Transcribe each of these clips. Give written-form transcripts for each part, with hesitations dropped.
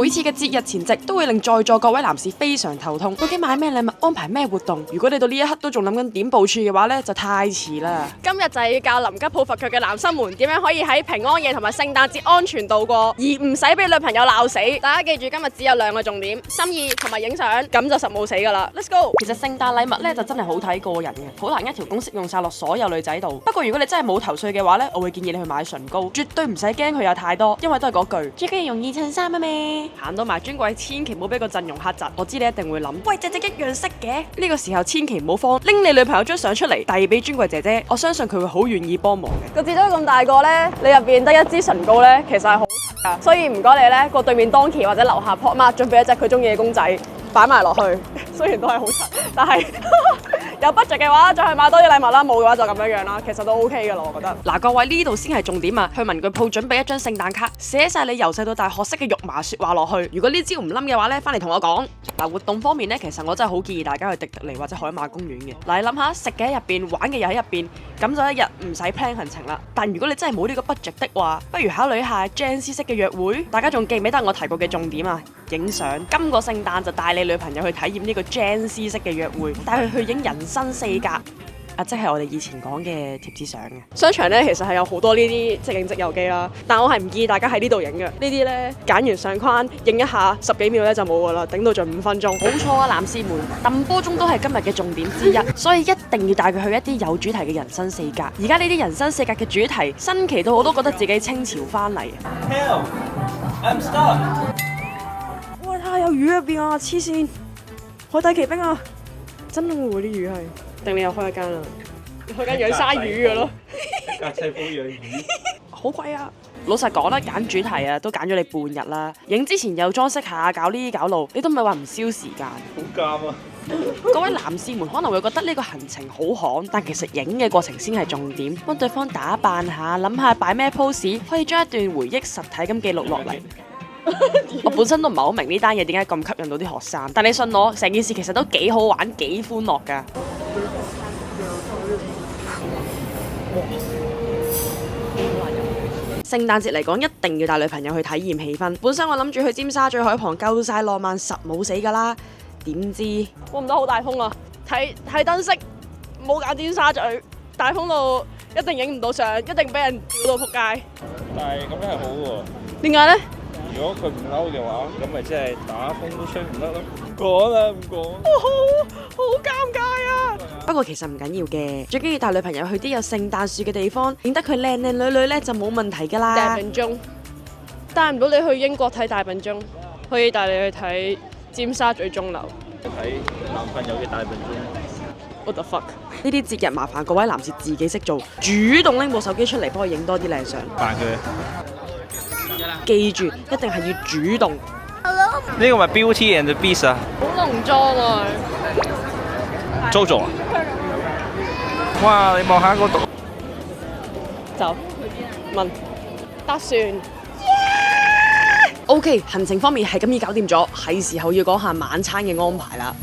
每次嘅節日前夕都會令在座各位男士非常頭痛，究竟買咩禮物，安排咩活動？如果你到呢一刻都仲諗緊點部署嘅話呢，就太遲啦。今日就係要教臨急抱佛腳嘅男生們點樣可以喺平安夜同埋聖誕節安全度過，而唔使俾女朋友鬧死。大家記住今日只有2個重點：心意同埋影相，咁就實冇死噶啦。Let's go！ 其實聖誕禮物呢，就真係好睇個人嘅，好難一條公式用晒落所有女仔度。不過如果你真係冇頭緒嘅話呢，我會建議你去買唇膏，絕對唔使驚佢有太多，因為都係嗰句最緊要容易襯衫啊咩。行到埋專櫃，千祈唔好俾個陣容嚇窒。我知你一定會諗，喂，隻一樣色嘅。呢個時候千祈唔好慌，拎你女朋友張相出嚟遞俾專櫃姐姐，我相信佢會好願意幫忙嘅。個字都咁大個呢，你入邊得一支唇膏呢，其實係好㗎，所以唔該你呢，過對面當期或者樓下 Pop Mart 準備一隻佢中意嘅公仔擺埋落去，雖然都係好柒，但係有 budget 嘅話再去買多啲禮物啦，冇嘅話就咁樣啦，其實都 OK 㗎啦，我覺得。嗱，各位呢度先係重點啊！去文具鋪準備一張聖誕卡，寫晒你由細到大學識嘅肉麻説話落去。如果呢招唔冧嘅話呢，翻嚟同我講。嗱，活動方面呢，其實我真係好建議大家去迪士尼或者海馬公園嘅。嗱，你諗下，食嘅喺入邊，玩嘅又喺入邊，咁就一日唔使 plan 行程啦。但如果你真係冇呢個 budget 的話，不如考慮一下 Gen Z 式嘅約會。大家仲記唔記得我提過嘅重點啊？影相。今個聖誕就帶你女朋友去體驗呢個 Gen Z 式嘅約會，帶佢去影人生4格。即係我哋以前講嘅貼紙相嘅商場咧，其實係有好多呢啲即影即有機啦，但我係唔建議大家喺呢度影嘅。呢啲咧揀完相框影一下10幾秒咧就冇㗎啦，頂到盡5分鐘。冇錯啊，男士們，揼波鐘都係今日嘅重點之一，所以一定要帶佢去一啲有主題嘅人生4格。而家呢啲人生4格嘅主題新奇到我都覺得自己清朝翻嚟。Help! I'm stuck! 哇！睇下有魚入邊啊！黐線，海底奇兵啊！真嘅喎，啲魚係。定你又開一間啊？開間養鯊魚嘅咯。格仔鋪養魚，好貴啊！老實講啦，揀主題啊，都揀咗你半日啦。影之前又裝飾下，搞呢搞路，你都唔係話唔燒時間。好監啊！各位男士們可能會覺得呢個行程好旱，但其實影嘅過程先係重點。幫對方打扮下，諗下擺咩 pose，可以將一段回憶實體咁記錄落嚟。我本身都唔係好明呢單嘢點解咁吸引到啲學生，但你信我，成件事其實都幾好玩，幾歡樂㗎。聖誕節嚟講，一定要帶女朋友去體驗氣氛。本身我諗住去尖沙咀海旁夠晒浪漫，實冇死㗎啦。點知估唔到好大風啊！睇燈飾，冇揀尖沙咀，大風到一定影唔到相，一定俾人屌到仆街。但係咁樣係好喎。點解呢？如果佢唔嬲嘅話，咁咪即係打風都吹唔得咯。講啦，唔講。好尷尬啊！不過其實唔緊要嘅，最緊要帶女朋友去啲有聖誕樹嘅地方，影得佢靚靚女女咧就冇問題㗎啦。大笨鐘帶唔到你去英國睇大笨鐘，可以帶你去睇尖沙咀鐘樓。睇男朋友嘅大笨鐘。What the fuck？呢啲節日麻煩各位男士自己識做，主動拎部手機出嚟幫我影多啲靚相。扮佢。記住，一定係要主動。呢個咪 Beauty and the Beast 啊！好濃妝啊！Jojo 啊！哇！你望下嗰度。走，問搭船。OK， 行程方面係咁已搞掂咗，係時候要講下晚餐嘅安排啦。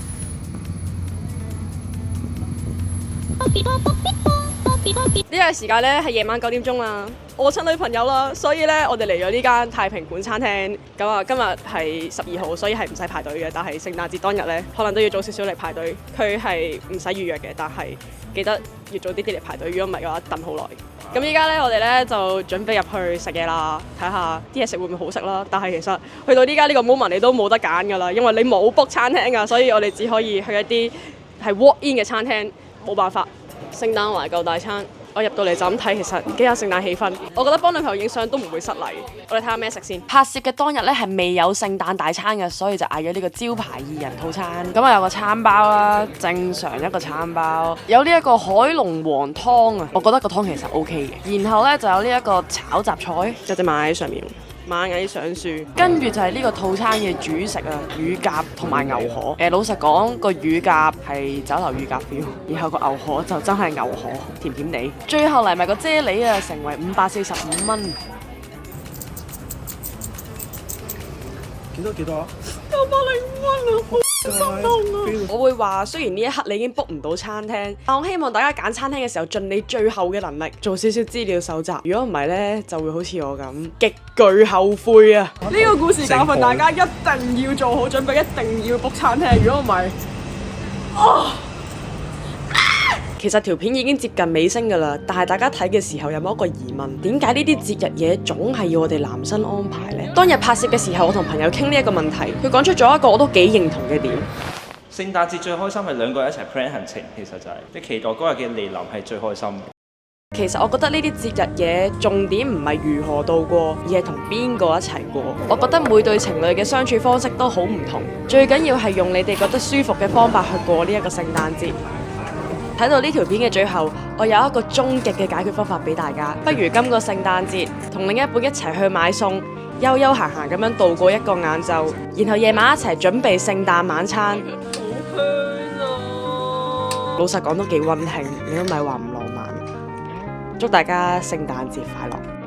呢個時間咧係夜晚9點鐘啦，我親女朋友啦，所以咧我哋嚟咗呢間太平館餐廳。咁啊，今日係12號，所以係唔使排隊嘅。但係聖誕節當日咧，可能都要早少少嚟排隊。佢係唔使預約嘅，但係記得要早啲嚟排隊。如果唔係嘅話，等好耐。咁依家咧，我哋咧就準備入去食嘢啦，睇下啲嘢食會唔會好食啦。但係其實去到依家呢個 moment，你都冇得揀㗎啦，因為你冇 book 餐廳㗎，所以我哋只可以去一啲係 walk in 嘅餐廳，冇辦法。聖誕懷舊大餐，我入到嚟就咁睇，其實幾有聖誕氣氛。我覺得幫女朋友影相都唔會失禮。我哋睇下咩食先。拍攝嘅當日咧係未有聖誕大餐嘅，所以就嗌咗呢個招牌2人套餐。咁啊有個餐包啦，正常一個餐包，有呢一個海龍王湯啊，我覺得個湯其實 OK 嘅。然後咧就有呢一個炒雜菜，有隻馬喺上面，螞蟻上樹。跟住就係呢個套餐嘅主食啊，乳鴿同埋牛河。老實講個乳鴿係酒樓乳鴿 feel， 然後個牛河就真係牛河，甜甜地。最後嚟埋個啫喱啊，成為545蚊。幾多啊？我會話，雖然呢一刻你已經 book 唔到餐廳，但我希望大家揀餐廳嘅時候，盡你最後嘅能力做少少資料搜集。如果唔係呢，就會好似我咁極具後悔啊！呢個故事教訓大家一定要做好準備，一定要 book 餐廳。如果唔係，其實條片已經接近尾聲㗎啦，但係大家睇嘅時候有冇一個疑問？點解呢啲節日嘢總係要我哋男生安排呢？當日拍攝嘅時候，我同朋友傾呢一個問題，佢講出咗一個我都幾認同嘅點。聖誕節最開心係兩個人一齊 plan 行程，其實就係你期待嗰日嘅嚟臨係最開心嘅。其實我覺得呢啲節日嘢重點唔係如何度過，而係同邊個一齊過。我覺得每對情侶嘅相處方式都好唔同，最緊要係用你哋覺得舒服嘅方法去過呢一個聖誕節。睇到呢條片嘅最後，我有一個終極嘅解決方法俾大家，不如今個聖誕節同另一半一齊去買餸，悠悠閒閒咁樣度過一個晏晝，然後夜晚一齊準備聖誕晚餐。老實講都幾溫馨，你都咪話唔浪漫。祝大家聖誕節快樂！